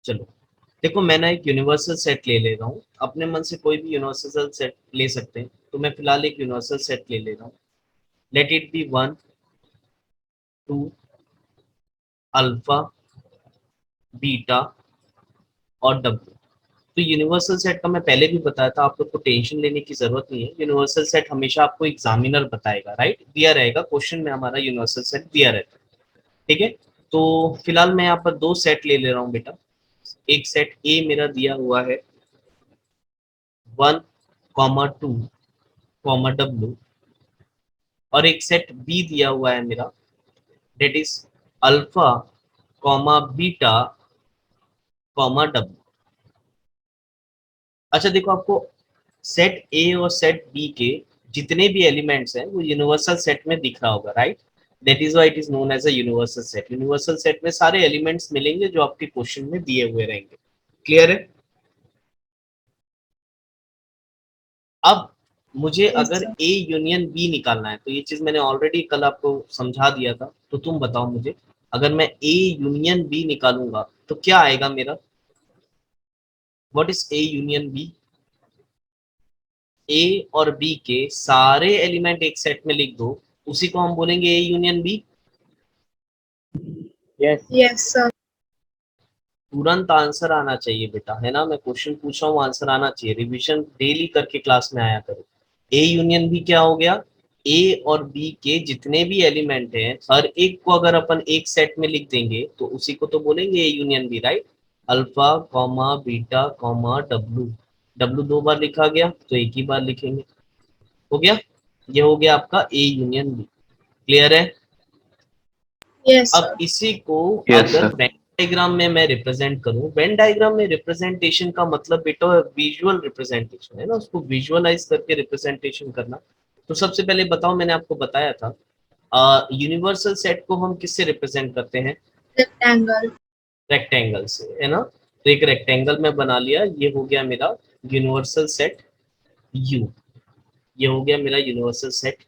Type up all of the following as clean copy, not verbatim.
चलो देखो, मैं ना एक यूनिवर्सल सेट ले ले रहा हूँ, अपने मन से कोई भी यूनिवर्सल सेट ले सकते हैं, तो मैं फिलहाल एक यूनिवर्सल सेट ले ले रहा हूँ। Late it B 1 2 alpha beta और डब्ल्यू। तो यूनिवर्सल सेट का मैं पहले भी बताया था, आप लोग को टेंशन लेने की जरूरत नहीं है। यूनिवर्सल सेट हमेशा आपको एग्जामिनर बताएगा, राइट, दिया रहेगा क्वेश्चन में, हमारा यूनिवर्सल सेट दिया रहता है। ठीक है, तो फिलहाल मैं यहाँ पर दो सेट ले ले रहा हूँ बेटा। एक सेट ए मेरा दिया हुआ है 1, 2, और एक सेट बी दिया हुआ है मेरा, डेट इज अल्फा बीटा डब्ल्यू। अच्छा देखो, आपको सेट ए और सेट बी के जितने भी एलिमेंट्स हैं वो यूनिवर्सल सेट में दिख रहा होगा, right. That is why it is known as a universal set. Universal set में सारे एलिमेंट्स मिलेंगे जो आपके क्वेश्चन में दिए हुए रहेंगे। क्लियर है? अब मुझे यस अगर सर। ए यूनियन बी निकालना है, तो ये चीज मैंने ऑलरेडी कल आपको समझा दिया था, तो तुम बताओ मुझे, अगर मैं ए यूनियन बी निकालूंगा तो क्या आएगा मेरा? What is A union B? A और बी के सारे एलिमेंट एक सेट में लिख दो, उसी को हम बोलेंगे A union B. Yes. Yes sir. तुरंत आंसर आना चाहिए बेटा, है ना, मैं क्वेश्चन पूछ रहा हूँ, आंसर आना चाहिए। रिवीजन डेली करके क्लास में आया करो। ए यूनियन बी क्या हो गया? ए और बी के जितने भी एलिमेंट हैं, हर एक को अगर अपन एक सेट में लिख देंगे तो उसी को तो बोलेंगे A union B, right. Alpha comma beta comma W. W दो बार लिखा गया तो एक ही बार लिखेंगे। हो गया, ये हो गया आपका ए यूनियन बी। क्लियर है? यस अब सर। इसी को यस अगर सर। वेन डायग्राम में मैं रिप्रेजेंट करूं, वेन डायग्राम में रिप्रेजेंटेशन का मतलब बेटा विजुअल रिप्रेजेंटेशन है ना, उसको विजुअलाइज करके रिप्रेजेंटेशन करना। तो सबसे पहले बताओ, मैंने आपको बताया था यूनिवर्सल सेट को हम किससे रिप्रेजेंट करते हैं? रेक्टेंगल। रेक्टेंगल से, है ना। तो एक रेक्टेंगल में बना लिया, ये हो गया मेरा यूनिवर्सल सेट यू। ये हो गया मेरा यूनिवर्सल सेट।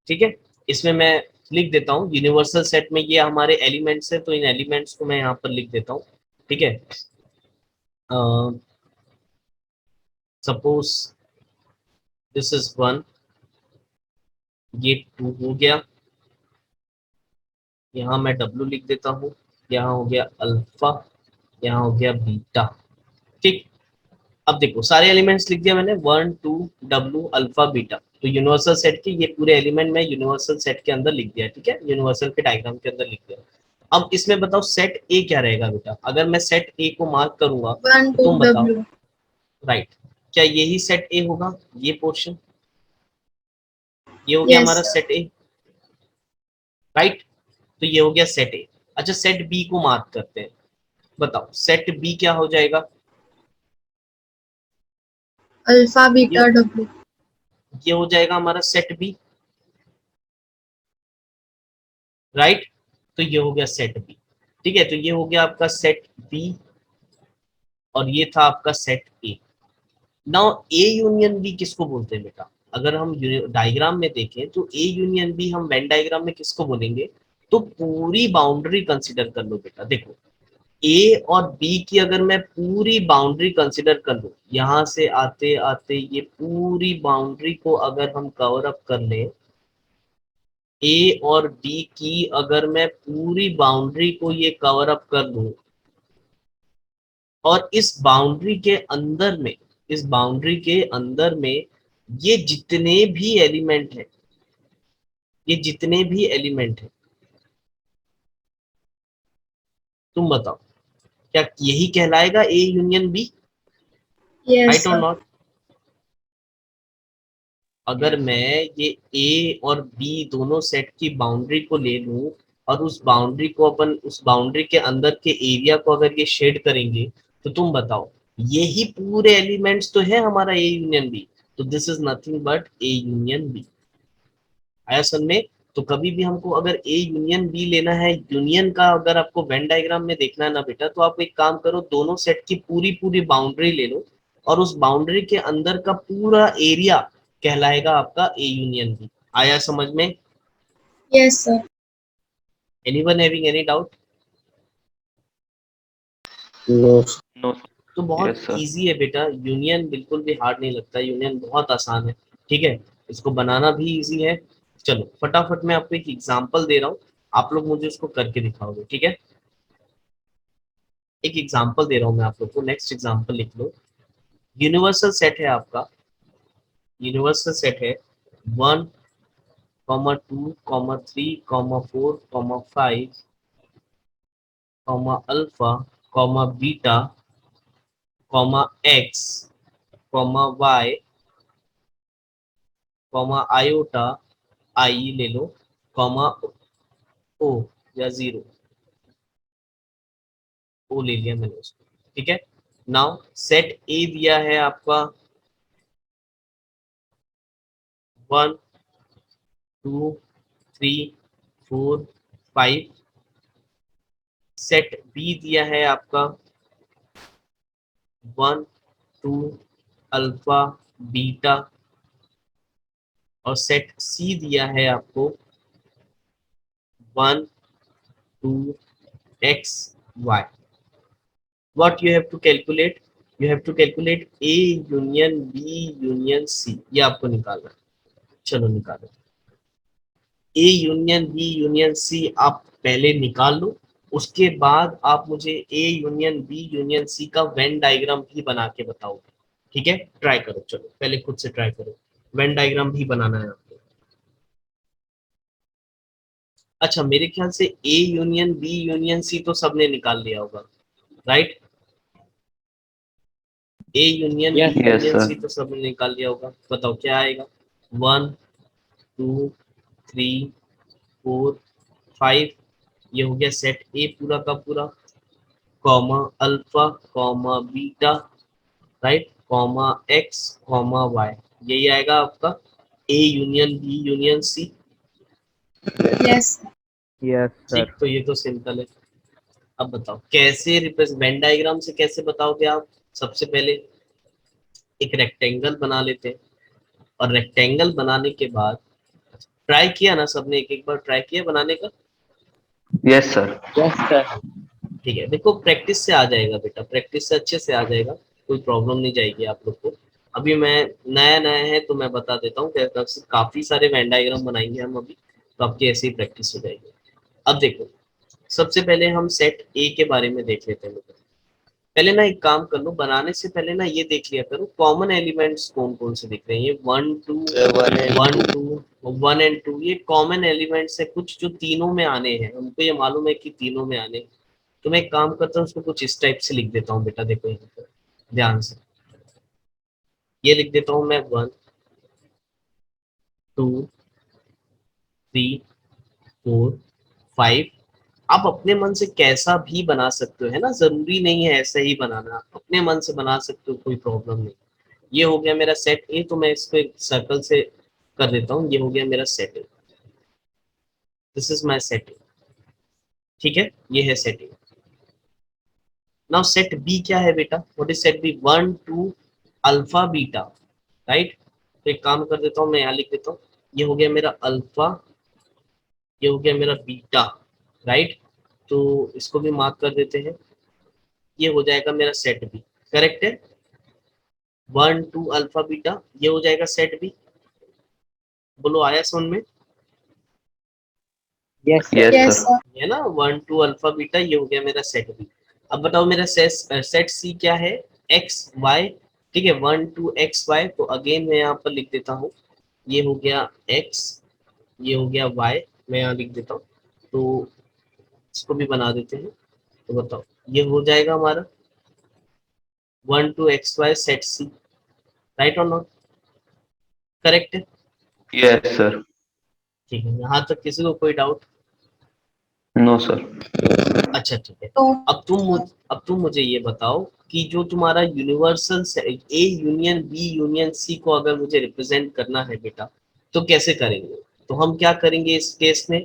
ठीक है, इसमें मैं लिख देता हूँ यूनिवर्सल सेट में ये हमारे एलिमेंट्स है, तो इन एलिमेंट्स को मैं यहाँ पर लिख देता हूँ। ठीक है, सपोज दिस इज 1, ये 2 हो गया, यहाँ मैं डब्लू लिख देता हूँ, यहाँ हो गया अल्फा, यहाँ हो गया बीटा। ठीक, अब देखो सारे एलिमेंट्स लिख दिया मैंने, 1, 2 डब्लू अल्फा बीटा। तो यूनिवर्सल सेट के ये पूरे एलिमेंट मैं यूनिवर्सल सेट के अंदर लिख दिया, ठीक है, यूनिवर्सल के डायग्राम के अंदर लिख दिया। अब इसमें बताओ सेट ए क्या रहेगा बेटा? अगर मैं सेट ए को मार्क करूंगा वन तो टू तुम बताओ, डब्ल्यू। राइट, क्या यही सेट ए होगा? ये पोर्शन, ये हो गया यस हमारा सर। सेट ए, राइट। तो ये हो गया सेट ए। अच्छा, सेट बी को मार्क करते हैं, बताओ सेट बी क्या हो जाएगा? अल्फा ये बीटा डब्ल्यू। ये हो जाएगा हमारा सेट बी, राइट। तो ये हो गया सेट बी। ठीक है, तो ये हो गया आपका सेट बी, और ये था आपका set A. Now A union B किसको बोलते हैं बेटा? अगर हम डायग्राम में देखें तो ए यूनियन बी हम वेन डायग्राम में किसको बोलेंगे? तो पूरी बाउंड्री कंसिडर कर लो बेटा। देखो ए और बी की अगर मैं पूरी बाउंड्री कंसिडर कर लूं, यहां से आते आते ये पूरी बाउंड्री को अगर हम कवर अप कर ले, ए और बी की अगर मैं पूरी बाउंड्री को ये कवर अप कर लूं, और इस बाउंड्री के अंदर में, इस बाउंड्री के अंदर में ये जितने भी एलिमेंट हैं, ये जितने भी एलिमेंट हैं, तुम बताओ क्या यही कहलाएगा A union B? Yes right और सर। नॉट? अगर मैं ये ए और बी दोनों सेट की बाउंड्री को ले लूं, और उस बाउंड्री को अपन उस बाउंड्री के अंदर के एरिया को अगर ये शेड करेंगे, तो तुम बताओ यही पूरे एलिमेंट्स तो है हमारा ए यूनियन बी। तो this is nothing but A union B. आया समझ में? तो कभी भी हमको अगर ए यूनियन बी लेना है, यूनियन का अगर आपको वेन डायग्राम में देखना है ना बेटा, तो आप एक काम करो, दोनों सेट की पूरी पूरी बाउंड्री ले लो, और उस बाउंड्री के अंदर का पूरा एरिया कहलाएगा आपका ए यूनियन बी। आया समझ में? Yes sir. Anyone having any doubt? No. No. तो बहुत यस सर। इजी है बेटा, यूनियन बिल्कुल भी हार्ड नहीं लगता, यूनियन बहुत आसान है। ठीक है, इसको बनाना भी इजी है। चलो फटाफट मैं आपको एक एग्जांपल दे रहा हूँ, आप लोग मुझे उसको करके दिखाओगे। ठीक है, एक एग्जांपल दे रहा हूँ मैं आप लोग को, नेक्स्ट एग्जांपल लिख लो। यूनिवर्सल सेट है आपका, यूनिवर्सल सेट है 1, 2, 3, 4, 5, alpha, beta, x, y, iota, I ले लो, कॉमा ओ या जीरो, ओ ले लिया मैंने उसको। ठीक है, नाउ सेट ए दिया है आपका 1, 2, 3, 4, 5। सेट बी दिया है आपका 1, 2, अल्फा, बीटा, और सेट सी दिया है आपको 1, 2, x, y. What you have to calculate? You have to calculate A union B union C, ये आपको निकालना है। चलो निकालो, A union B union C आप पहले निकाल लो, उसके बाद आप मुझे A union B union C का वेन डायग्राम भी बना के बताओगे। ठीक है, ट्राई करो, चलो पहले खुद से ट्राई करो, वेन डायग्राम भी बनाना है आपको। अच्छा, मेरे ख्याल से A union B union C तो सबने निकाल लिया होगा, right? A union B yes. Yes union sir. C तो सबने निकाल लिया होगा, बताओ क्या आएगा। 1, 2, 3, 4, 5, ये हो गया सेट ए पूरा का पूरा, comma alpha, comma beta, right, comma x, comma y, यही आएगा आपका A union B union C. Yes. Yes ठीक, सर। तो ये तो सिंपल है। अब बताओ कैसे रिप्रेजेंट, वेन डायग्राम से कैसे बताओगे आप। सबसे पहले एक रेक्टेंगल बना लेते हैं, और रेक्टेंगल बनाने के बाद ट्राई किया ना सबने, एक एक बार ट्राई किया बनाने का। Yes sir. Yes sir. ठीक है, देखो प्रैक्टिस से आ जाएगा बेटा, प्रैक्टिस से अच्छे से आ जाएगा, कोई प्रॉब्लम नहीं जाएगी आप लोग को। अभी मैं नया नया है तो मैं बता देता हूँ, काफी सारे वेन डायग्राम बनाएंगे हम अभी, तो आपकी ऐसे ही प्रैक्टिस हो जाएगी। अब देखो, सबसे पहले हम सेट ए के बारे में देख लेते हैं बेटा। पहले ना एक काम कर लो, बनाने से पहले ना ये देख लिया करो कॉमन एलिमेंट्स कौन कौन से दिख रहे हैं। ये 1, 2, 1 एंड 2 ये कॉमन एलिमेंट्स है, कुछ जो तीनों में आने हैं, हमको ये मालूम है कि तीनों में आने हैं। तो मैं एक काम करता हूँ, उसको कुछ इस टाइप से लिख देता हूँ बेटा, देखो यहाँ पर ध्यान से, ये लिख देता हूँ मैं 1, 2, 3, 4, 5। आप अपने मन से कैसा भी बना सकते हो, है ना, जरूरी नहीं है ऐसा ही बनाना, अपने मन से बना सकते हो, कोई प्रॉब्लम नहीं। ये हो गया मेरा सेट ए, तो मैं इसको एक सर्कल से कर देता हूँ, ये हो गया मेरा set A, this is my set A. ठीक है, ये है set A. Now set B क्या है बेटा, what is set B, 1, 2, alpha beta, right. तो एक काम कर देता हूँ, मैं यहाँ लिख देता हूँ, ये हो गया मेरा अल्फा, ये हो गया मेरा बीटा, राइट। तो इसको भी मार्क कर देते हैं, ये हो जाएगा मेरा सेट बी, करेक्ट है। 1, 2 अल्फा बीटा, ये हो जाएगा सेट बी। बोलो आया समझ में, yes sir. Yes Yes, sir. sir. है ना, 1, 2 अल्फा बीटा, ये हो गया मेरा सेट बी। अब बताओ मेरा सेट सी क्या है, एक्स वाई। ठीक है, 1, 2 एक्स वाई, तो अगेन मैं यहाँ पर लिख देता हूँ, ये हो गया एक्स, ये हो गया वाई, मैं यहाँ लिख देता हूँ। तो इसको भी बना देते हैं, तो बताओ ये हो जाएगा हमारा 1, 2 एक्स वाई सेट सी, राइट और नॉट, करेक्ट है। Yes sir. ठीक है, यहाँ तक किसी को कोई डाउट। No sir. अच्छा ठीक है, So, अब तुम मुझे ये बताओ कि जो तुम्हारा universal A union B union C को अगर मुझे रिप्रेजेंट करना है बेटा, तो कैसे करेंगे। तो हम क्या करेंगे इस केस में,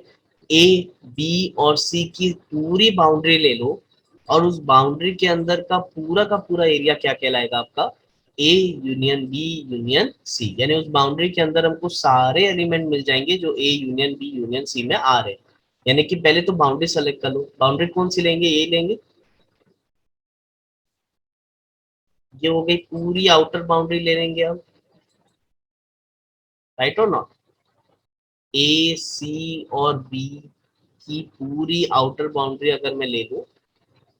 ए बी और सी की पूरी बाउंड्री ले लो, और उस बाउंड्री के अंदर का पूरा एरिया क्या कहलाएगा आपका, A union B union C, यानी उस बाउंड्री के अंदर हमको सारे एलिमेंट मिल जाएंगे जो A union B union C में आ रहे हैं। यानी कि पहले तो बाउंड्री सेलेक्ट कर लो, बाउंड्री कौन सी लेंगे, यही लेंगे। ये हो गई पूरी आउटर बाउंड्री ले लेंगे हम, राइट और नॉट। ए सी और बी की पूरी आउटर बाउंड्री अगर मैं ले लूं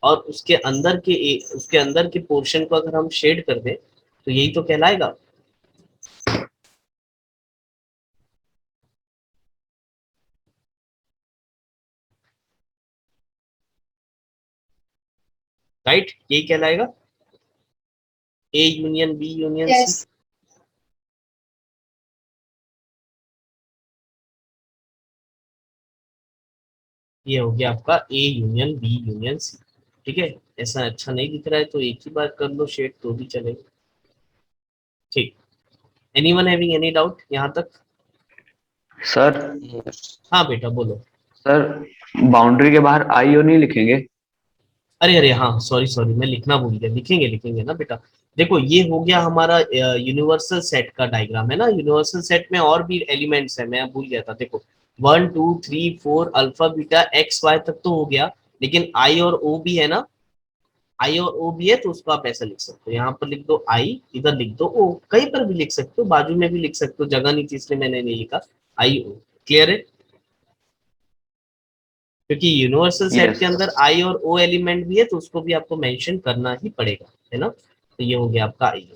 और उसके अंदर के पोर्शन को अगर हम शेड कर दें तो यही तो कहलाएगा। राइट, यही कहलाएगा A union B union C. Yes. ये हो गया आपका A union B union C. ठीक है, ऐसा अच्छा नहीं दिख रहा है तो एक ही बार कर लो शेड तो भी चलेगा। ठीक, एनीवन हैविंग एनी डाउट यहाँ तक? सर। हाँ बेटा बोलो। सर, बाउंड्री के बाहर आई ओ नहीं लिखेंगे? अरे अरे हाँ, सॉरी सॉरी, मैं लिखना भूल गया, लिखेंगे लिखेंगे ना बेटा। देखो ये हो गया हमारा यूनिवर्सल सेट का डायग्राम है ना। यूनिवर्सल सेट में और भी एलिमेंट्स है, मैं भूल गया था। देखो 1 2 3 4 अल्फा बीटा एक्स वाई तक तो हो गया, लेकिन आई और ओ भी है ना। आई और ओ भी है तो उसको आप ऐसा लिख सकते हो, यहाँ पर लिख दो आई, इधर लिख दो ओ, कहीं पर भी लिख सकते हो, बाजू में भी लिख सकते हो, जगह नहीं थी इसलिए मैंने नहीं लिखा आई ओ। क्लियर है? क्योंकि यूनिवर्सल सेट यस के सर। अंदर आई और ओ एलिमेंट भी है तो उसको भी आपको मेंशन करना ही पड़ेगा, है ना। तो ये हो गया आपका आई।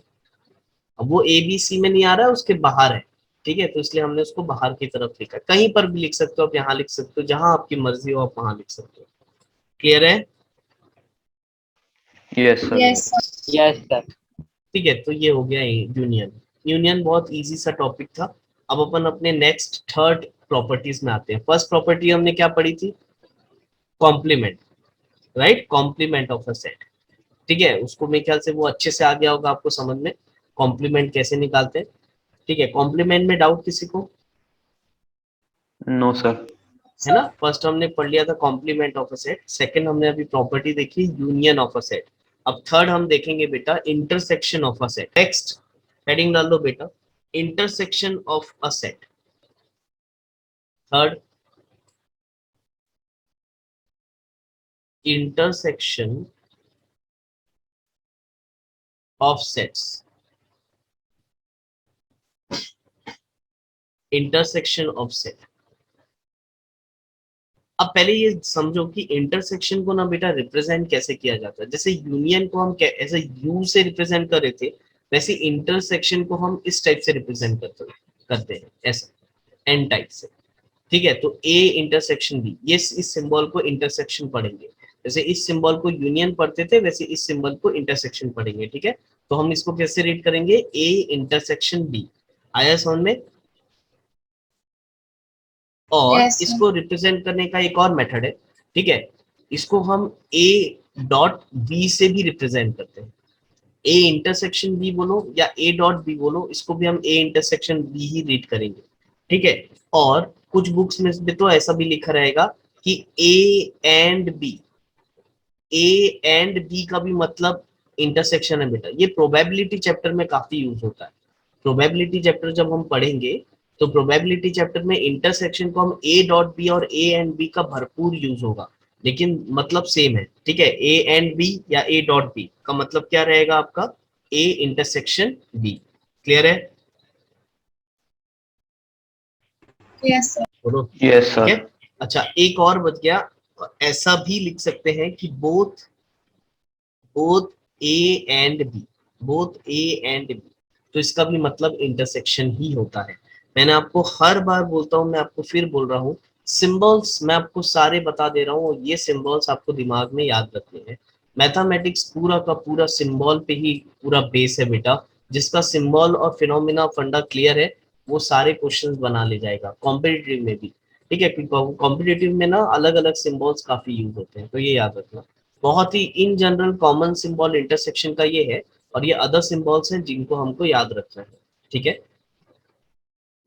अब वो ए बी सी में नहीं आ रहा है, उसके बाहर है। ठीक है, तो इसलिए हमने उसको बाहर की तरफ लिखा। कहीं पर भी लिख सकते हो आप, यहाँ लिख सकते हो, जहां आपकी मर्जी हो आप वहां लिख सकते हो। क्लियर है? Yes sir. Yes, sir. Yes sir. ठीक है, तो ये हो गया यूनियन। यूनियन बहुत इजी सा टॉपिक था। अब अपन अपने नेक्स्ट थर्ड प्रॉपर्टीज में आते हैं। फर्स्ट प्रॉपर्टी हमने क्या पढ़ी थी? Complement, right, complement of a set. ठीक है, उसको मेरे ख्याल से वो अच्छे से आ गया होगा आपको समझ में, कॉम्प्लीमेंट कैसे निकालते हैं। ठीक है, कॉम्प्लीमेंट में डाउट किसी को? No sir. है ना, फर्स्ट हमने पढ़ लिया था complement of a set, second हमने अभी प्रॉपर्टी देखी यूनियन ऑफ अ सेट। अब थर्ड हम देखेंगे बेटा intersection of a set. Next heading डाल दो बेटा, intersection of a set. Third, intersection of sets. Intersection of set. अब पहले ये समझो कि इंटरसेक्शन को ना बेटा रिप्रेजेंट कैसे किया जाता है। जैसे यूनियन को हम ऐसे यू से रिप्रेजेंट कर रहे थे, वैसे इंटरसेक्शन को हम इस टाइप से रिप्रेजेंट करते हैं ऐसा, एन टाइप से। ठीक है, तो ए इंटरसेक्शन बी, ये इस सिंबल को इंटरसेक्शन पढ़ेंगे। जैसे इस सिंबल को यूनियन पढ़ते थे वैसे इस सिंबल को इंटरसेक्शन पढ़ेंगे। ठीक है, तो हम इसको कैसे रीड करेंगे? A intersection B. आया समझ में? और Yes, sir. इसको रिप्रेजेंट करने का एक और मेथड है। ठीक है, इसको हम ए डॉट बी से भी रिप्रेजेंट करते हैं। ए इंटरसेक्शन बी बोलो या ए डॉट बी बोलो, इसको भी हम ए इंटरसेक्शन बी ही रीड करेंगे। ठीक है, और कुछ बुक्स में भी तो ऐसा भी लिखा रहेगा कि A and B. A and B का भी मतलब इंटरसेक्शन है बेटा। ये प्रोबेबिलिटी चैप्टर में काफी यूज होता है। प्रोबेबिलिटी चैप्टर जब हम पढ़ेंगे तो प्रोबेबिलिटी चैप्टर में इंटरसेक्शन को हम ए डॉट बी और ए एंड बी का भरपूर यूज होगा, लेकिन मतलब सेम है। ठीक है, ए एंड बी या ए डॉट बी का मतलब क्या रहेगा आपका? A intersection B. क्लियर है? Yes, sir. बोलो। यस ठीक है, सर। अच्छा एक और बच गया। ऐसा भी लिख सकते हैं कि both both A and B, both A and B, तो इसका भी मतलब इंटरसेक्शन ही होता है। मैंने आपको हर बार बोलता हूँ, मैं आपको फिर बोल रहा हूँ, सिंबल्स मैं आपको सारे बता दे रहा हूँ और ये सिंबल्स आपको दिमाग में याद रखने हैं। मैथमेटिक्स पूरा का पूरा सिंबल पे ही पूरा बेस है बेटा। जिसका सिंबल और फिनोमिना फंडा क्लियर है वो सारे क्वेश्चंस बना ले जाएगा कॉम्पिटिटिव में भी। ठीक है, क्योंकि कॉम्पिटिटिव में ना अलग अलग सिंबल्स काफी यूज होते हैं, तो ये याद रखना। बहुत ही in general common symbol intersection का ये है, और ये अदर सिंबल्स हैं जिनको हमको याद रखना है। ठीक है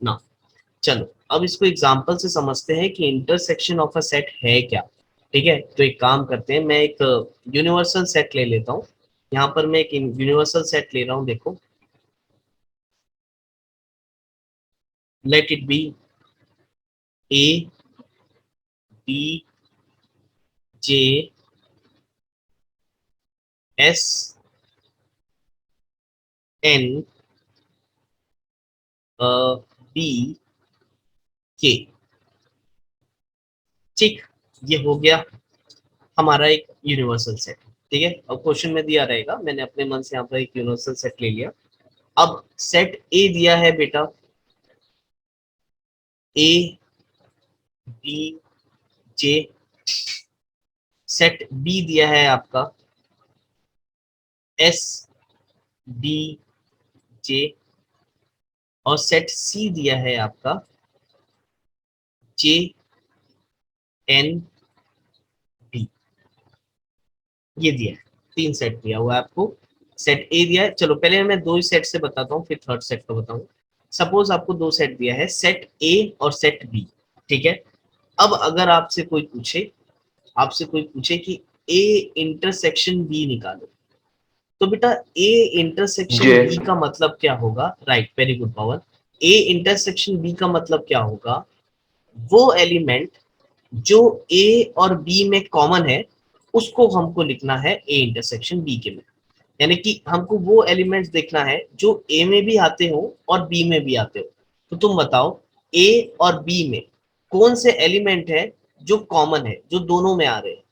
ना, चलो अब इसको एग्जांपल से समझते हैं कि इंटरसेक्शन ऑफ अ सेट है क्या। ठीक है, तो एक काम करते हैं, मैं एक यूनिवर्सल सेट ले लेता हूँ। यहाँ पर मैं एक यूनिवर्सल सेट ले रहा हूँ, देखो let it be A B J S N B K. ठीक, ये हो गया हमारा एक यूनिवर्सल सेट। ठीक है, अब क्वेश्चन में दिया रहेगा, मैंने अपने मन से यहाँ पर एक यूनिवर्सल सेट ले लिया। अब सेट ए दिया है बेटा, A B J. Set B दिया है आपका एस डी जे। और सेट सी दिया है आपका जे एन बी। ये दिया है, तीन सेट दिया हुआ है आपको। सेट ए दिया है, चलो पहले मैं दो ही सेट से बताता हूँ, फिर थर्ड सेट का बताऊँ। सपोज आपको दो सेट दिया है, सेट ए और सेट बी। ठीक है, अब अगर आपसे कोई पूछे कि ए इंटरसेक्शन बी निकालो, तो बेटा ए इंटरसेक्शन जे। बी का मतलब क्या होगा? Right, very good Pavan. A intersection B का मतलब क्या होगा? वो एलिमेंट जो ए और बी में कॉमन है, उसको हमको लिखना है ए इंटरसेक्शन बी के में। यानी कि हमको वो एलिमेंट्स देखना है जो ए में भी आते हो और बी में भी आते हो। तो तुम बताओ ए और बी में कौन से एलिमेंट है जो कॉमन है, जो दोनों में आ रहे हैं?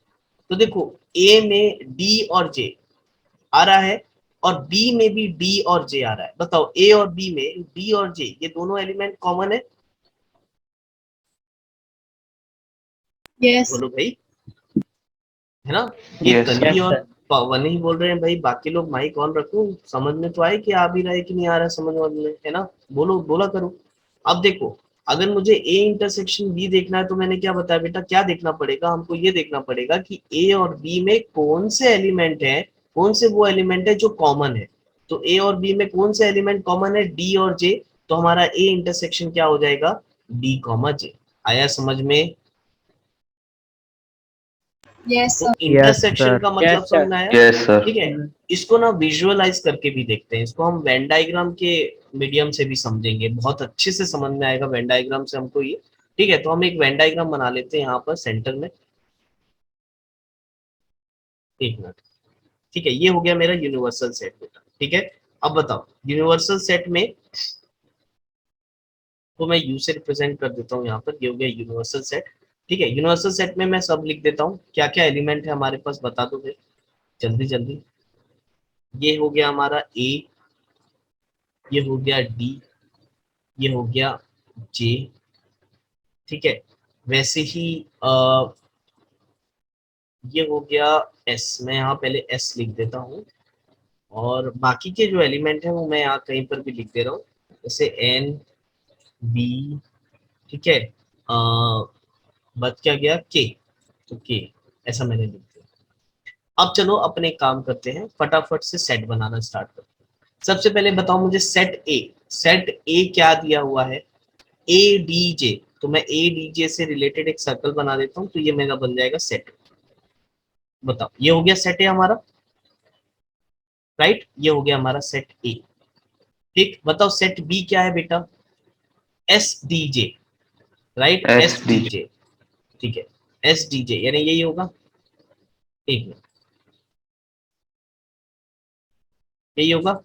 तो देखो, ए में डी और जे आ रहा है और बी में भी डी और जे आ रहा है। बताओ ए और बी में डी और जे ये दोनों एलिमेंट कॉमन है? Yes. बोलो भाई, है ना? ये यस सर। तन्वी और पवन ही बोल रहे हैं भाई, बाकी लोग माइक ऑन रखो, समझ में तो आए कि आ भी रहा है कि नहीं आ रहा है समझ में, है ना? बोलो, बोला करो। अब देखो, अगर मुझे ए इंटरसेक्शन बी देखना है तो मैंने क्या बताया बेटा, क्या देखना पड़ेगा हमको? ये देखना पड़ेगा कि ए और बी में कौन से एलिमेंट है, कौन से वो एलिमेंट है जो कॉमन है। तो ए और बी में कौन से एलिमेंट कॉमन है? डी और जे। तो हमारा ए इंटरसेक्शन क्या हो जाएगा? डी कॉमा जे। आया समझ में? Yes, तो sir. Yes intersection sir. का मतलब यस समझ सर। में आया? Yes sir. ठीक है, इसको ना विजुअलाइज करके भी देखते हैं, इसको हम वेन डायग्राम के मीडियम से भी समझेंगे, बहुत अच्छे से समझ में आएगा वेन डायग्राम से हमको ये। ठीक है, तो हम एक वेन डायग्राम बना लेते हैं यहाँ पर सेंटर में। एक मिनट। ठीक है, ये हो गया मेरा यूनिवर्सल सेट बेटा। ठीक है, अब बताओ यूनिवर्सल सेट में, तो मैं यू से रिप्रेजेंट कर देता हूँ यहाँ पर, ये हो गया यूनिवर्सल सेट। ठीक है, यूनिवर्सल सेट में मैं सब लिख देता हूँ, क्या क्या एलिमेंट है हमारे पास बता दो फिर जल्दी जल्दी। ये हो गया हमारा ए, ये हो गया डी, ये हो गया जे। ठीक है, वैसे ही ये हो गया एस। मैं यहाँ पहले एस लिख देता हूँ, और बाकी के जो एलिमेंट है वो मैं यहाँ कहीं पर भी लिख दे रहा हूँ, जैसे एन बी। ठीक है, बच क्या गया? के। तो के ऐसा मैंने लिख दिया। अब चलो अपने काम करते हैं, फटाफट से सेट बनाना स्टार्ट करते हैं। सबसे पहले बताओ मुझे सेट ए। सेट ए क्या दिया हुआ है? A D J. तो मैं ए डी जे से रिलेटेड एक सर्कल बना देता हूँ, तो ये मेरा बन जाएगा सेट। बताओ, ये हो गया सेट ए हमारा, राइट? ये हो गया हमारा सेट ए। ठीक, बताओ सेट बी क्या है बेटा? S D J, right? S S D. D J. ठीक है, एस डी जे यानी यही होगा। एक मिनट, यही होगा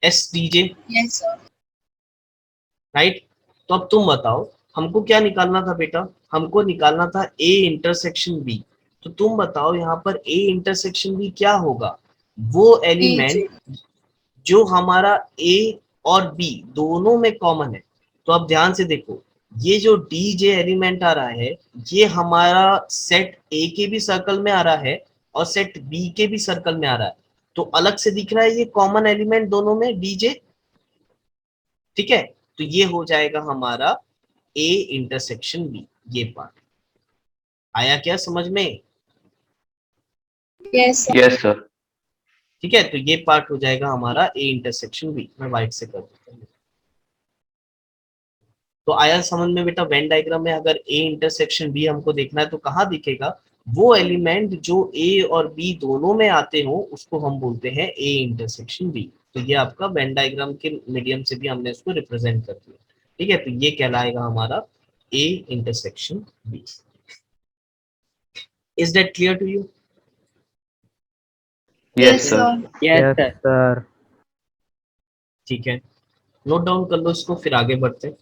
S D J, Yes, sir. Right? तो अब तुम बताओ हमको क्या निकालना था बेटा? हमको निकालना था ए इंटरसेक्शन बी। तो तुम बताओ यहाँ पर ए इंटरसेक्शन बी क्या होगा? वो एलिमेंट DJ. जो हमारा ए और बी दोनों में कॉमन है। तो अब ध्यान से देखो, ये जो डी जे एलिमेंट आ रहा है, ये हमारा सेट ए के भी सर्कल में आ रहा है और सेट बी के भी सर्कल में आ रहा है। तो अलग से दिख रहा है ये कॉमन एलिमेंट दोनों में, डीजे। ठीक है, तो ये हो जाएगा हमारा ए इंटरसेक्शन बी, ये पार्ट। आया क्या समझ में? Yes, sir. Yes sir. ठीक है, तो ये पार्ट हो जाएगा हमारा ए इंटरसेक्शन बी। मैं वाइट से कर देता हूँ। तो आया समझ में बेटा? वेन डायग्राम में अगर ए इंटरसेक्शन बी हमको देखना है तो कहाँ दिखेगा? वो एलिमेंट जो ए और बी दोनों में आते हो उसको हम बोलते हैं ए इंटरसेक्शन बी। तो ये आपका वेन डायग्राम के मीडियम से भी हमने इसको रिप्रेजेंट कर दिया। ठीक है, तो ये कहलाएगा हमारा A intersection B. Is that clear to you? Yes Yes, sir. sir. Yes sir. ठीक है, नोट डाउन कर लो इसको, फिर आगे बढ़ते हैं।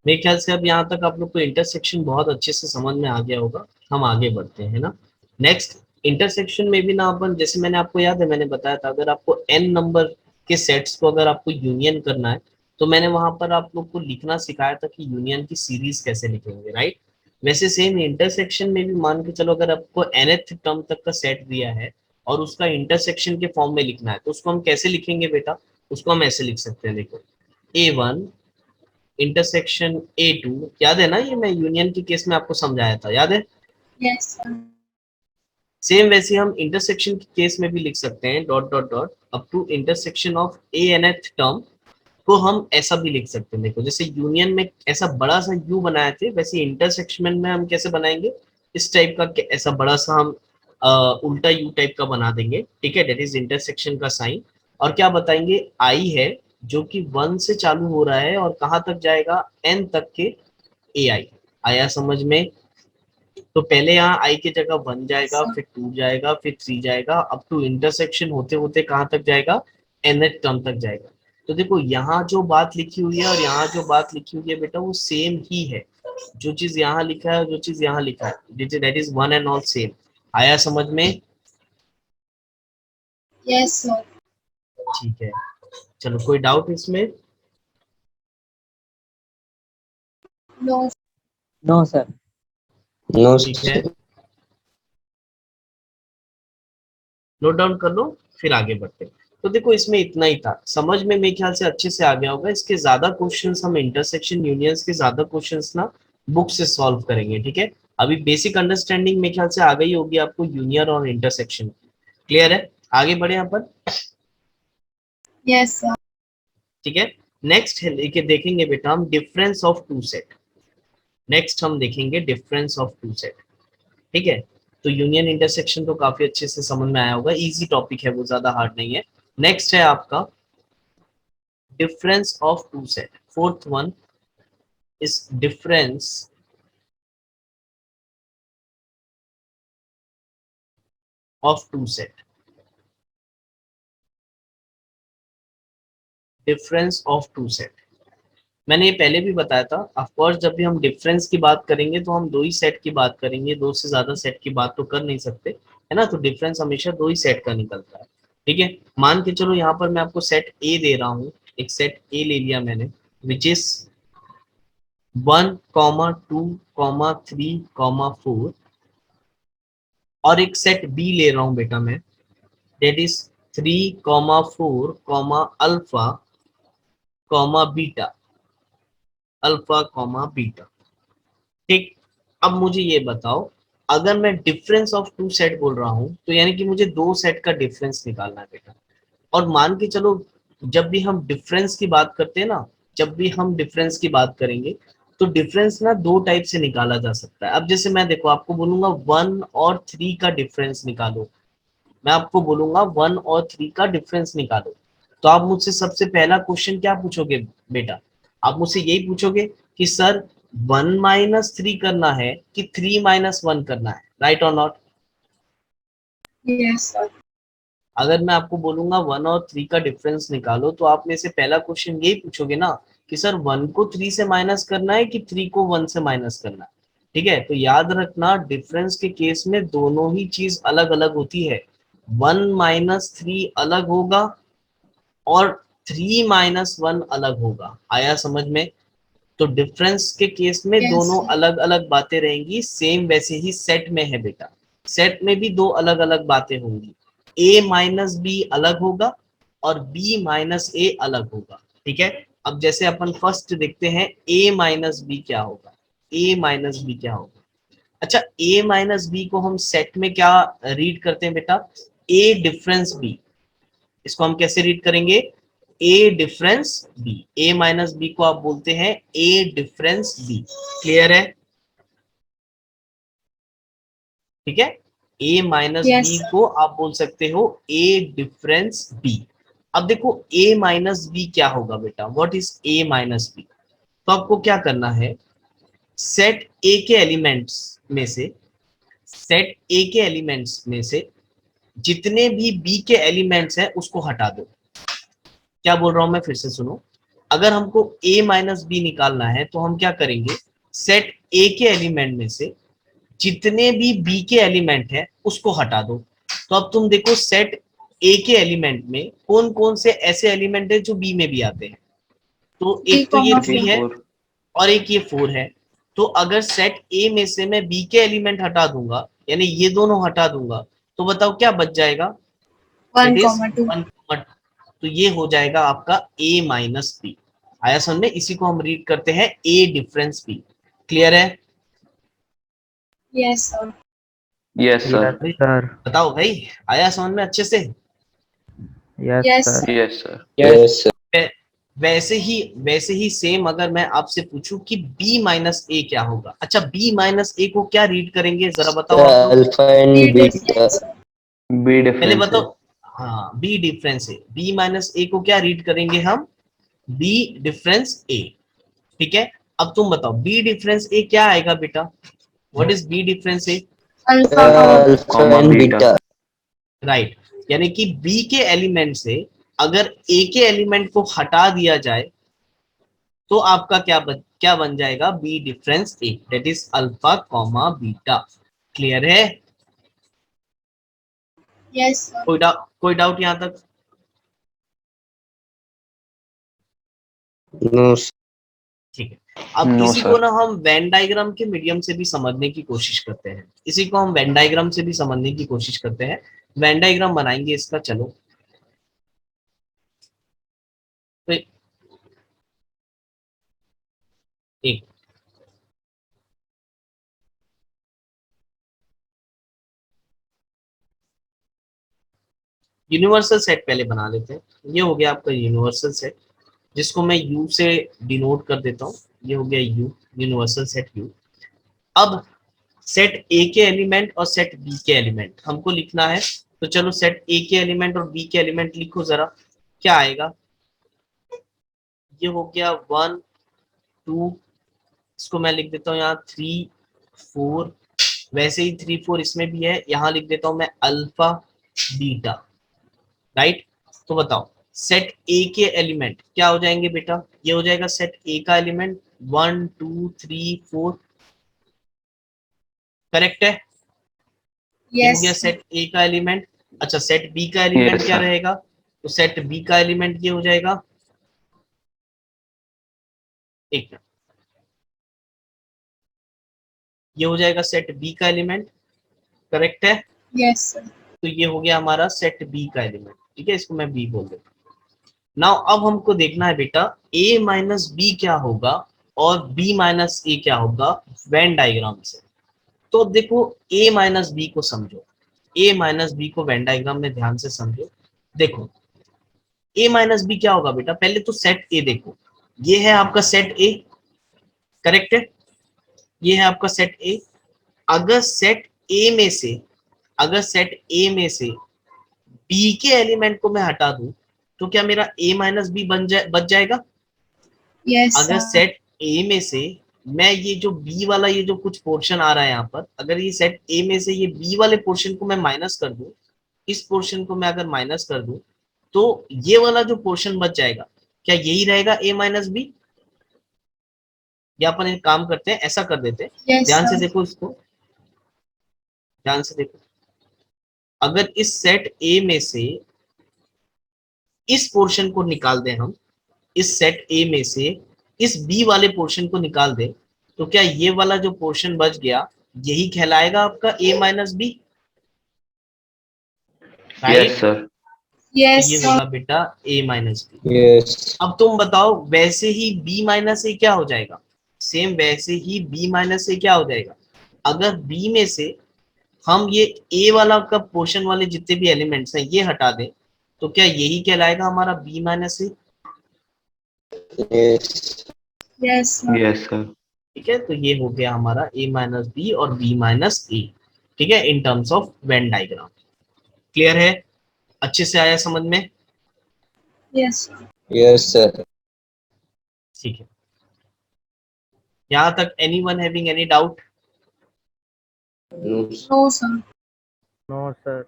मेरे ख्याल से अब यहाँ तक आप लोग को इंटरसेक्शन बहुत अच्छे से समझ में आ गया होगा। हम आगे बढ़ते हैं ना। नेक्स्ट, इंटरसेक्शन में भी ना अपन, जैसे मैंने आपको याद है मैंने बताया था, अगर आपको n नंबर के सेट्स को अगर आपको यूनियन करना है तो मैंने वहां पर आप लोग को लिखना सिखाया था कि यूनियन की सीरीज कैसे लिखेंगे, राइट। वैसे सेम इंटरसेक्शन में भी मान के चलो, अगर आपको nth टर्म तक का सेट दिया है और उसका इंटरसेक्शन के फॉर्म में लिखना है तो उसको हम कैसे लिखेंगे बेटा? उसको हम ऐसे लिख सकते हैं, देखो, A1 इंटरसेक्शन A2, याद है ना, ये मैं यूनियन के केस में आपको समझाया था, याद है। Yes, sir. सेम वैसे हम इंटरसेक्शन के केस में भी लिख सकते हैं, dot dot dot up to intersection of A nth term को हम ऐसा भी लिख सकते हैं। देखो, जैसे यूनियन में ऐसा बड़ा सा यू बनाए थे, वैसे इंटरसेक्शन में हम कैसे बनाएंगे, इस टाइप का, ऐसा बड़ा सा हम उल्टा यू टाइप का बना देंगे, ठीक है, दैट इज इंटरसेक्शन का साइन। और क्या बताएंगे, आई है जो कि 1 से चालू हो रहा है और कहाँ तक जाएगा, एन तक के ए आई। आया समझ में? तो पहले यहाँ आई की जगह 1 Yes, जाएगा, sir. फिर 2 जाएगा, फिर 3 जाएगा, अप टू इंटरसेक्शन होते होते कहाँ तक जाएगा, nth टर्म तक जाएगा। तो देखो, यहाँ जो बात लिखी हुई है और यहाँ जो बात लिखी हुई है बेटा, वो सेम ही है। जो चीज यहाँ लिखा है, जो चीज यहाँ लिखा है, that is one and all same. आया समझ में? Yes, sir. ठीक है, चलो, कोई डाउट इसमें? No. No sir. नो ठीक है, नोट डाउन कर लो, फिर आगे बढ़ते हैं। तो देखो, इसमें इतना ही था, समझ में मेरे ख्याल से अच्छे से आ गया होगा। इसके ज्यादा क्वेश्चंस हम इंटरसेक्शन यूनियंस के ज्यादा क्वेश्चंस ना बुक से सॉल्व करेंगे, ठीक है। अभी बेसिक अंडरस्टैंडिंग मेरे ख्याल से आ गई होगी आपको यूनियन और इंटरसेक्शन। क्लियर है? आगे बढ़े यहाँ पर, Yes, sir. ठीक है। नेक्स्ट है, लेके देखेंगे बेटा हम difference of two set. Next हम देखेंगे डिफरेंस ऑफ टू सेट, ठीक है। तो यूनियन इंटरसेक्शन तो काफी अच्छे से समझ में आया होगा, इजी टॉपिक है वो, ज्यादा हार्ड नहीं है। नेक्स्ट है आपका difference of two set. Fourth one is difference of two set. Difference of two set. मैंने ये पहले भी बताया था, ऑफ कोर्स जब भी हम डिफरेंस की बात करेंगे तो हम दो ही सेट की बात करेंगे, दो से ज्यादा सेट की बात तो कर नहीं सकते, है ना। तो डिफरेंस हमेशा दो ही सेट का निकलता है, ठीक है। मान के चलो, यहाँ पर मैं आपको सेट ए दे रहा हूँ, एक सेट ए ले लिया मैंने, विच इज 1,2,3,4, और एक सेट बी ले रहा हूँ बेटा मैं, that is 3, 4, alpha, beta, alpha beta, ठीक। अब मुझे ये बताओ, अगर मैं डिफरेंस ऑफ टू सेट बोल रहा हूं तो यानी कि मुझे दो सेट का डिफरेंस निकालना है बेटा। और मान के चलो, जब भी हम डिफरेंस की बात करते हैं ना, जब भी हम डिफरेंस की बात करेंगे तो डिफरेंस ना दो टाइप से निकाला जा सकता है। अब जैसे मैं, देखो, आपको बोलूंगा 1 और 3 का डिफरेंस निकालो, मैं आपको बोलूंगा 1 और 3 का डिफरेंस निकालो, तो आप मुझसे सबसे पहला क्वेश्चन क्या पूछोगे बेटा? आप मुझसे यही पूछोगे कि सर 1 - 3 करना है कि 3 - 1 करना है, राइट और नॉट? Yes, sir. अगर मैं आपको बोलूंगा 1 और 3 का डिफरेंस निकालो तो आप में से पहला क्वेश्चन यही पूछोगे ना कि सर 1 को 3 से माइनस करना है कि 3 को 1 से माइनस करना है, ठीक है। तो याद रखना, डिफरेंस के केस में दोनों ही चीज अलग अलग होती है। 1 - 3 अलग होगा और 3 - 1 अलग होगा। आया समझ में? तो डिफरेंस के केस में Yes, दोनों sir. अलग अलग बातें रहेंगी, सेम वैसे ही सेट में है बेटा। सेट में भी दो अलग अलग बातें होंगी, A - B अलग होगा और B - A अलग होगा, ठीक है। अब जैसे अपन फर्स्ट देखते हैं, A - B क्या होगा, A - B क्या होगा। अच्छा, A - B को हम सेट में क्या रीड करते हैं बेटा? A difference B। इसको हम कैसे रीड करेंगे? ए डिफरेंस बी। A - B को आप बोलते हैं ए डिफरेंस बी। क्लियर है? ठीक है, A - Yes, B sir. को आप बोल सकते हो ए डिफरेंस बी। अब देखो, A - B क्या होगा बेटा? What is A - B? तो आपको क्या करना है, सेट ए के एलिमेंट्स में से, सेट ए के एलिमेंट्स में से जितने भी बी के एलिमेंट्स हैं उसको हटा दो। क्या बोल रहा हूं मैं, फिर से सुनो। अगर हमको a माइनस बी निकालना है तो हम क्या करेंगे, सेट a के एलिमेंट में से जितने भी b के एलिमेंट है उसको हटा दो। तो अब तुम देखो सेट a के एलिमेंट में कौन कौन से ऐसे एलिमेंट है जो b में भी आते हैं। तो एक तो ये 3 है और एक ये 4 है। तो अगर सेट a में से मैं b के एलिमेंट हटा दूंगा, यानी ये दोनों हटा दूंगा, तो बताओ क्या बच जाएगा, 1, इट इज 2. 1, तो ये हो जाएगा आपका a माइनस बी। आया समझ में, इसी को हम रीड करते हैं a डिफरेंस b। क्लियर है? Yes, sir. Yes sir. अरे, सर। बताओ भाई, आया समझ में अच्छे से? Yes Yes, sir. sir. Yes sir. Yes वैसे ही सेम अगर मैं आपसे पूछूं कि b माइनस ए क्या होगा, अच्छा b माइनस ए को क्या रीड करेंगे जरा बताओ आप लोग। Alpha and B beta difference. B पहले डिफरेंस है। बताओ। हाँ, b डिफरेंस है, b माइनस ए को क्या रीड करेंगे हम, b डिफरेंस a। ठीक है, अब तुम बताओ b डिफरेंस ए क्या आएगा बेटा, what is b difference A? Alpha, alpha comma and beta. Beta right, यानी कि b के एलिमेंट से अगर a के एलिमेंट को हटा दिया जाए तो आपका क्या बन जाएगा, b difference a, that is alpha comma beta. Clear है? yes, sir. कोई डाउट यहां तक? नो ठीक है, अब No, इसी को sir. ना हम वेन डायग्राम के मीडियम से भी समझने की कोशिश करते हैं, इसी को हम वेन डायग्राम से भी समझने की कोशिश करते हैं। वेन डायग्राम बनाएंगे इसका, चलो। तो एक यूनिवर्सल सेट पहले बना लेते हैं। ये हो गया आपका यूनिवर्सल सेट, जिसको मैं यू से डिनोट कर देता हूँ। ये हो गया यू, यूनिवर्सल सेट यू। अब सेट ए के एलिमेंट और सेट बी के एलिमेंट हमको लिखना है, तो चलो सेट ए के एलिमेंट और बी के एलिमेंट लिखो जरा, क्या आएगा। ये हो गया 1 2, इसको मैं लिख देता हूँ यहाँ 3 4, वैसे ही 3 4 इसमें भी है, यहाँ लिख देता हूँ मैं अल्फा बीटा। राइट, तो बताओ सेट ए के एलिमेंट क्या हो जाएंगे बेटा, ये हो जाएगा सेट ए का एलिमेंट 1 2 3 4, करेक्ट है? ये हो Yes, गया sir. सेट ए का एलिमेंट। अच्छा, सेट बी का Yes, एलिमेंट क्या sir. रहेगा, तो सेट बी का एलिमेंट ये हो जाएगा, एक मिनट, ये हो जाएगा सेट बी का एलिमेंट, करेक्ट है? Yes, sir. तो ये हो गया हमारा सेट बी का एलिमेंट। ठीक है, इसको मैं बी बोल देता हूँ। नाउ अब हमको देखना है बेटा a माइनस बी क्या होगा और b माइनस ए क्या होगा वेन डायग्राम से। तो अब देखो a माइनस बी को समझो, a माइनस बी को वेन डायग्राम में ध्यान से समझो। देखो a माइनस बी क्या होगा बेटा, पहले तो सेट a देखो, ये है आपका सेट a, करेक्ट है? ये है आपका सेट a। अगर सेट a में से, अगर सेट a में से b के एलिमेंट को मैं हटा दूं तो क्या मेरा a माइनस बी बच जाएगा? Yes, अगर sir. सेट ए में से मैं ये जो बी वाला ये जो कुछ पोर्शन आ रहा है यहाँ पर, अगर ये सेट ए में से ये बी वाले पोर्शन को मैं माइनस कर दूं, इस पोर्शन को मैं अगर माइनस कर दूं, तो ये वाला जो पोर्शन बच जाएगा क्या यही रहेगा a माइनस बी? या अपन एक काम करते हैं, ऐसा कर देते हैं, Yes, ध्यान से sir. देखो इसको, ध्यान से देखो। अगर इस सेट ए में से इस पोर्शन को निकाल दें हम, इस सेट ए में से इस बी वाले पोर्शन को निकाल दें, तो क्या ये वाला जो पोर्शन बच गया यही कहलाएगा आपका a minus B? Yes, right, sir. तो Yes, ये sir. होगा बेटा a माइनस बी। यस अब तुम बताओ वैसे ही b माइनस ए क्या हो जाएगा, सेम वैसे ही b माइनस ए क्या हो जाएगा, अगर b में से हम ये a वाला का पोर्शन वाले जितने भी एलिमेंट्स हैं ये हटा दें, तो क्या यही कहलाएगा हमारा b minus A? Yes Yes, sir. Yes, sir. ठीक है, तो ये हो गया हमारा a माइनस बी और b माइनस ए। ठीक है, in terms of Venn diagram. Clear है? अच्छे से आया समझ में? Yes, sir. यस सर ठीक है, यहाँ तक anyone having any doubt? No, sir. No sir.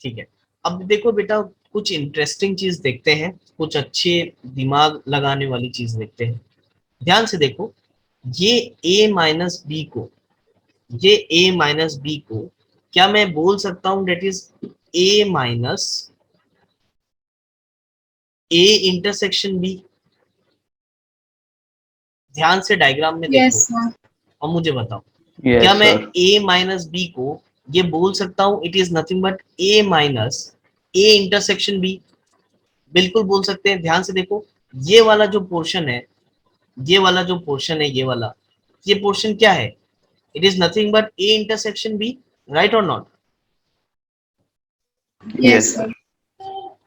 ठीक है, अब देखो बेटा कुछ इंटरेस्टिंग चीज देखते हैं, कुछ अच्छे दिमाग लगाने वाली चीज देखते हैं। ध्यान से देखो, ये a माइनस बी को, ये a माइनस बी को क्या मैं बोल सकता हूं that is a minus a intersection b? ध्यान से डायग्राम में देखो Yes, sir. और मुझे बताओ, यस क्या मैं सर। a माइनस बी को ये बोल सकता हूं it is nothing but a minus a intersection b? बिल्कुल बोल सकते हैं। ध्यान से देखो, ये वाला जो पोर्शन है, ये वाला जो पोर्शन है, ये पोर्शन क्या है? It is nothing but a intersection b, right और not? Yes, yes sir. Sir.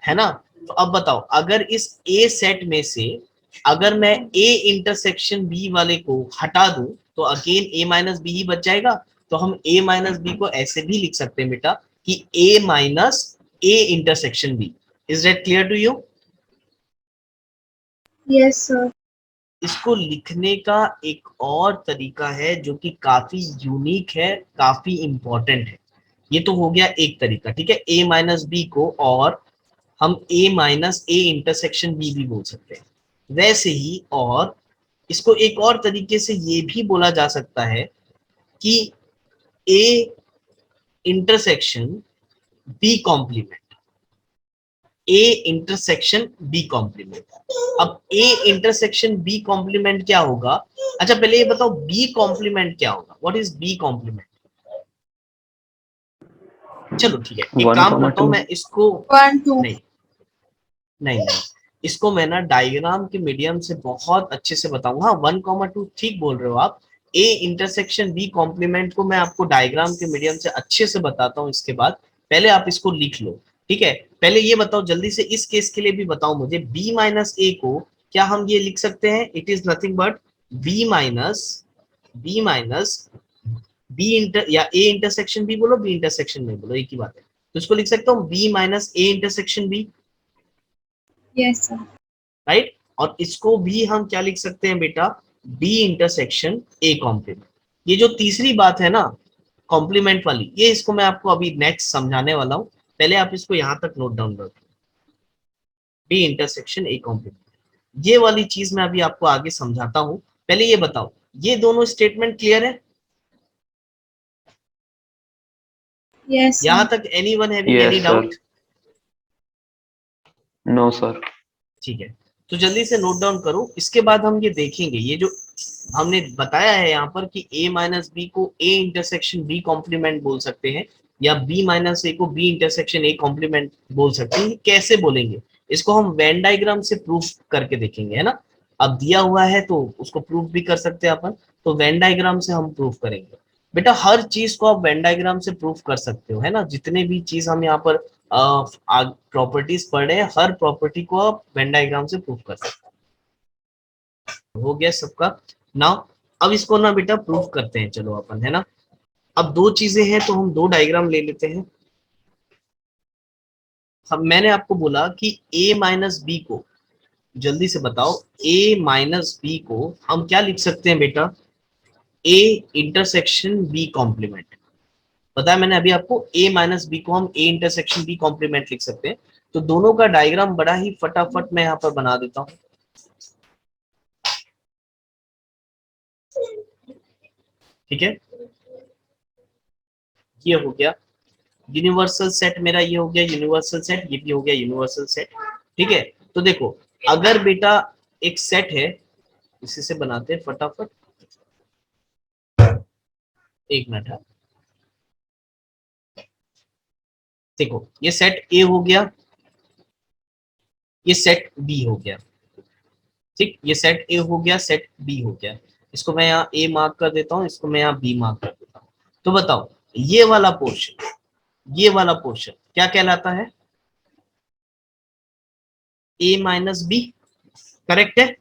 है ना? तो अब बताओ, अगर इस a सेट में से अगर मैं a इंटरसेक्शन b वाले को हटा दूं तो अगेन a माइनस बी ही बच जाएगा। तो हम a माइनस बी को ऐसे भी लिख सकते हैं बेटा कि a minus a intersection b। Is that clear to you? Yes, sir. इसको लिखने का एक और तरीका है जो कि काफी यूनिक है, काफी इंपॉर्टेंट है। ये तो हो गया एक तरीका, ठीक है, a माइनस बी को और हम a minus a intersection b भी बोल सकते हैं। वैसे ही और इसको एक और तरीके से ये भी बोला जा सकता है कि a intersection b complement, a intersection b complement. अब a इंटरसेक्शन b कॉम्प्लीमेंट क्या होगा? अच्छा पहले ये बताओ b कॉम्प्लीमेंट क्या होगा? What is b complement? चलो ठीक है, एक काम करता हूं 1,2 मैं इसको 1, 2. नहीं नहीं नहीं, इसको मैं ना डायग्राम के मीडियम से बहुत अच्छे से बताऊंगा। 1,2 ठीक बोल रहे हो आप। ए इंटरसेक्शन बी कॉम्प्लीमेंट को मैं आपको डायग्राम के मीडियम से अच्छे से बताता हूँ इसके बाद। पहले आप इसको लिख लो, ठीक है। पहले ये बताओ जल्दी से, इस केस के लिए भी बताओ मुझे, बी माइनस ए को क्या हम ये लिख सकते हैं? It is nothing but B minus B inter या ए इंटरसेक्शन बी बोलो, बी इंटरसेक्शन में बोलो, एक ही बात है। तो इसको लिख सकता हूँ B minus A intersection B, Yes, sir. Right. और इसको भी हम क्या लिख सकते हैं बेटा? B intersection A complement. ये जो तीसरी बात है ना कॉम्प्लीमेंट वाली, ये इसको मैं आपको अभी नेक्स्ट समझाने वाला हूँ। पहले आप इसको यहां तक नोट डाउन करो, बी इंटरसेक्शन ए कॉम्प्लीमेंट। ये वाली चीज मैं अभी आपको आगे समझाता हूँ। पहले ये बताओ, ये दोनों स्टेटमेंट क्लियर है? Yes, यहां sir. तक anyone having any yes sir. Doubt? No sir. ठीक है, तो जल्दी से नोट डाउन करो। इसके बाद हम ये देखेंगे, ये जो हमने बताया है यहाँ पर कि a माइनस बी को a इंटरसेक्शन b कॉम्प्लीमेंट बोल सकते हैं या b माइनस a को b इंटरसेक्शन a कॉम्प्लीमेंट बोल सकते हैं। कैसे बोलेंगे इसको? हम वेन डायग्राम से प्रूफ करके देखेंगे, है ना। अब दिया हुआ है तो उसको प्रूफ भी कर सकते हैं अपन, तो वेन डायग्राम से हम प्रूफ करेंगे। बेटा हर चीज को आप वेन डायग्राम से प्रूफ कर सकते हो, है ना। जितने भी चीज हम यहाँ पर प्रॉपर्टीज पढ़ रहे हैं, हर प्रॉपर्टी को आप वेन डायग्राम से प्रूफ कर सकते हो। हो गया सबका? नाउ अब इसको ना बेटा प्रूफ करते हैं, चलो अपन, है ना। अब दो चीजें हैं तो हम दो डायग्राम ले लेते हैं। अब मैंने आपको बोला कि a माइनस बी को, जल्दी से बताओ, a माइनस बी को हम क्या लिख सकते हैं बेटा? a intersection b complement. बताया मैंने अभी आपको, a माइनस बी को हम a इंटरसेक्शन b कॉम्प्लीमेंट लिख सकते हैं। तो दोनों का डायग्राम बड़ा ही फटाफट मैं यहाँ पर बना देता हूँ, ठीक है। ये हो गया यूनिवर्सल सेट मेरा, ये हो गया यूनिवर्सल सेट, ये भी हो गया यूनिवर्सल सेट, ठीक है। तो देखो, अगर बेटा एक सेट है, इसी से बनाते हैं फटाफट, एक मिनट है। देखो ये सेट ए हो गया, ये सेट बी हो गया, ठीक। ये सेट ए हो गया, सेट बी हो गया। इसको मैं यहाँ ए मार्क कर देता हूँ, इसको मैं यहाँ बी मार्क कर देता हूँ। तो बताओ ये वाला पोर्शन, ये वाला पोर्शन क्या कहलाता है? ए माइनस बी, करेक्ट है।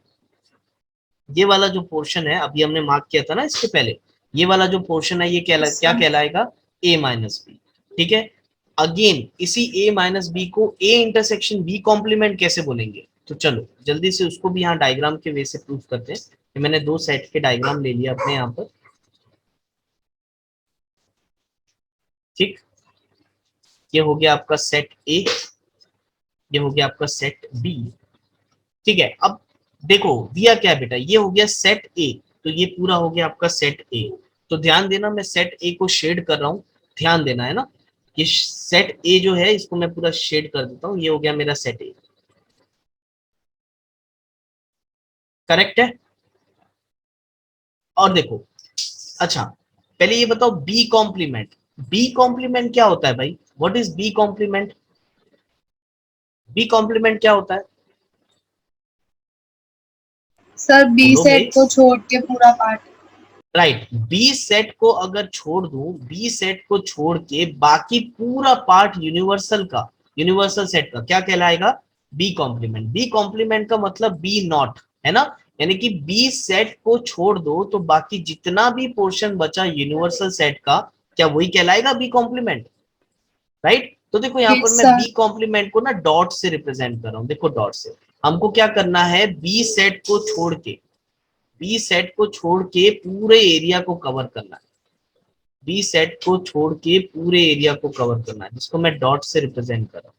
ये वाला जो पोर्शन है अभी हमने मार्क किया था ना इसके पहले, ये वाला जो पोर्शन है ये Yes, क्या sir. कहलाएगा? ए माइनस बी, ठीक है। अगेन इसी ए माइनस बी को ए इंटरसेक्शन बी कॉम्प्लीमेंट कैसे बोलेंगे? तो चलो जल्दी से उसको भी यहाँ डायग्राम के वे से प्रूफ करते हैं। मैंने दो सेट के डायग्राम ले लिया अपने यहाँ पर, ठीक। ये हो गया आपका सेट ए, ये हो गया आपका सेट बी, ठीक है। अब देखो दिया क्या है बेटा, ये हो गया सेट ए, तो ये पूरा हो गया आपका सेट ए। तो ध्यान देना, मैं सेट ए को शेड कर रहा हूँ, ध्यान देना है ना। ये सेट ए जो है इसको मैं पूरा शेड कर देता हूँ, ये हो गया मेरा सेट ए, करेक्ट है। और देखो, अच्छा पहले ये बताओ बी कॉम्प्लीमेंट, बी कॉम्प्लीमेंट क्या होता है भाई, what is B complement? B complement क्या होता है? सर बी बोलो सेट भाई। को छोड़ के पूरा पार्ट। राइट, बी सेट को अगर छोड़ दूं, बी सेट को छोड़ के बाकी पूरा पार्ट यूनिवर्सल का, यूनिवर्सल सेट का क्या कहलाएगा? B complement. बी कॉम्प्लीमेंट का मतलब बी नॉट, है ना, यानी कि बी सेट को छोड़ दो तो बाकी जितना भी पोर्शन बचा यूनिवर्सल सेट का, क्या वही कहलाएगा बी कॉम्प्लीमेंट, राइट। तो देखो यहाँ पर यस मैं सर। बी कॉम्प्लीमेंट को ना डॉट से रिप्रेजेंट कर रहा हूँ, देखो डॉट से। हमको क्या करना है, बी सेट को छोड़ के, बी सेट को छोड़ के पूरे एरिया को कवर करना है, बी सेट को छोड़ के पूरे एरिया को कवर करना है, जिसको मैं डॉट से रिप्रेजेंट कर रहा हूं।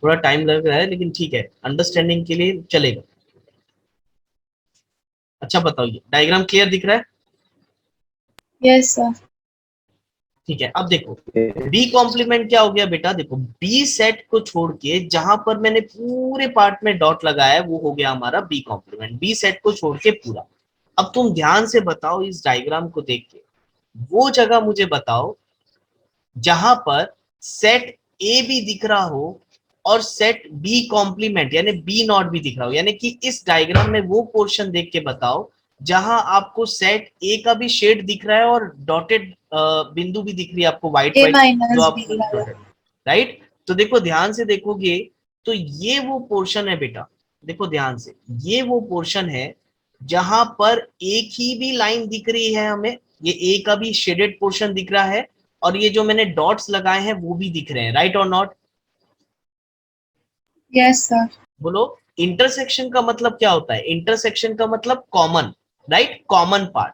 थोड़ा टाइम लग रहा है लेकिन ठीक है, अंडरस्टैंडिंग के लिए चलेगा। अच्छा बताओ, ये डायग्राम क्लियर दिख रहा है? Yes sir. ठीक है, अब देखो बी कॉम्प्लीमेंट क्या हो गया बेटा, देखो बी सेट को छोड़ के जहां पर मैंने पूरे पार्ट में डॉट लगाया है वो हो गया हमारा बी कॉम्प्लीमेंट, बी सेट को छोड़ के पूरा। अब तुम ध्यान से बताओ इस डायग्राम को देख के, वो जगह मुझे बताओ जहां पर सेट ए भी दिख रहा हो और सेट बी कॉम्प्लीमेंट यानी बी नॉट भी दिख रहा हो, यानी कि इस डायग्राम में वो पोर्शन देख के बताओ जहां आपको सेट ए का भी शेड दिख रहा है और डॉटेड बिंदु भी दिख रही है आपको, व्हाइट ए व्हाइट जो माइनस बी आपको वाला। राइट। तो देखो ध्यान से देखोगे तो ये वो पोर्शन है बेटा, देखो ध्यान से, ये वो पोर्शन है जहां पर एक ही भी लाइन दिख रही है हमें, ये ए का भी शेडेड पोर्शन दिख रहा है और ये जो मैंने डॉट्स लगाए हैं वो भी दिख रहे हैं, राइट और नॉट? Yes sir. बोलो। इंटरसेक्शन का मतलब क्या होता है? इंटरसेक्शन का मतलब कॉमन, राइट, कॉमन पार्ट।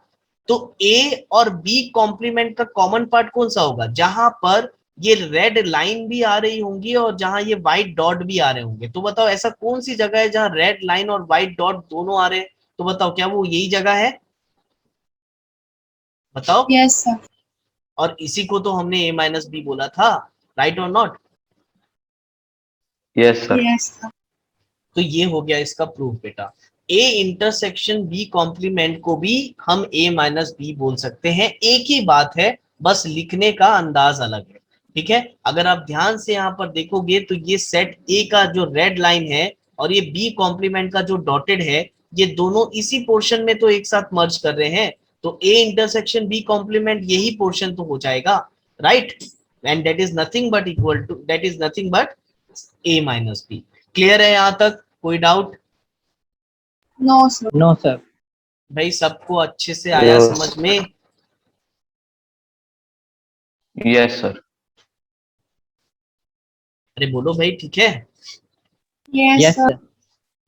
तो ए और बी कॉम्प्लीमेंट का कॉमन पार्ट कौन सा होगा? जहां पर ये रेड लाइन भी आ रही होंगी और जहां ये व्हाइट डॉट भी आ रहे होंगे। तो बताओ ऐसा कौन सी जगह है जहां रेड लाइन और व्हाइट डॉट दोनों आ रहे हैं? तो बताओ क्या वो यही जगह है? बताओ। Yes sir. और इसी को तो हमने ए माइनस बी बोला था, राइट और not? Yes sir. Yes sir. तो ये हो गया इसका प्रूफ बेटा। ए इंटरसेक्शन बी कॉम्प्लीमेंट को भी हम ए माइनस बी बोल सकते हैं, एक ही बात है, बस लिखने का अंदाज अलग है, ठीक है। अगर आप ध्यान से यहाँ पर देखोगे तो ये सेट ए का जो रेड लाइन है और ये बी कॉम्प्लीमेंट का जो डॉटेड है, ये दोनों इसी पोर्शन में तो एक साथ मर्ज कर रहे हैं, तो ए इंटरसेक्शन बी कॉम्प्लीमेंट यही पोर्शन तो हो जाएगा, right. And that is nothing but equal to, that is nothing but A minus B. Clear है यहाँ तक? कोई doubt? No sir. No sir. भाई सबको अच्छे से आया Yes. समझ में? Yes sir. अरे बोलो भाई, ठीक है? Yes yes sir. सर।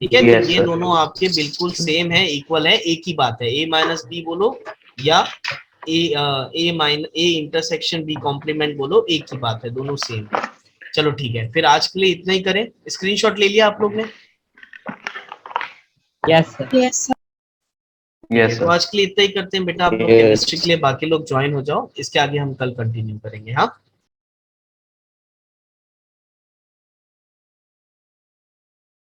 ठीक है, तो Yes, ये sir. दोनों आपके बिल्कुल सेम है, इक्वल है, एक ही बात है, ए माइनस बी बोलो या ए इंटरसेक्शन बी कॉम्प्लीमेंट बोलो, एक ही बात है, दोनों सेम है। चलो ठीक है, फिर आज के लिए इतना ही करें। स्क्रीनशॉट ले लिया आप लोग ने? Yes sir. Yes sir. Yes तो सर। आज के लिए इतना ही करते हैं बेटा, आप लोग Yes. केमिस्ट्री के लिए बाकी लोग ज्वाइन हो जाओ, इसके आगे हम कल कंटिन्यू करेंगे। हाँ।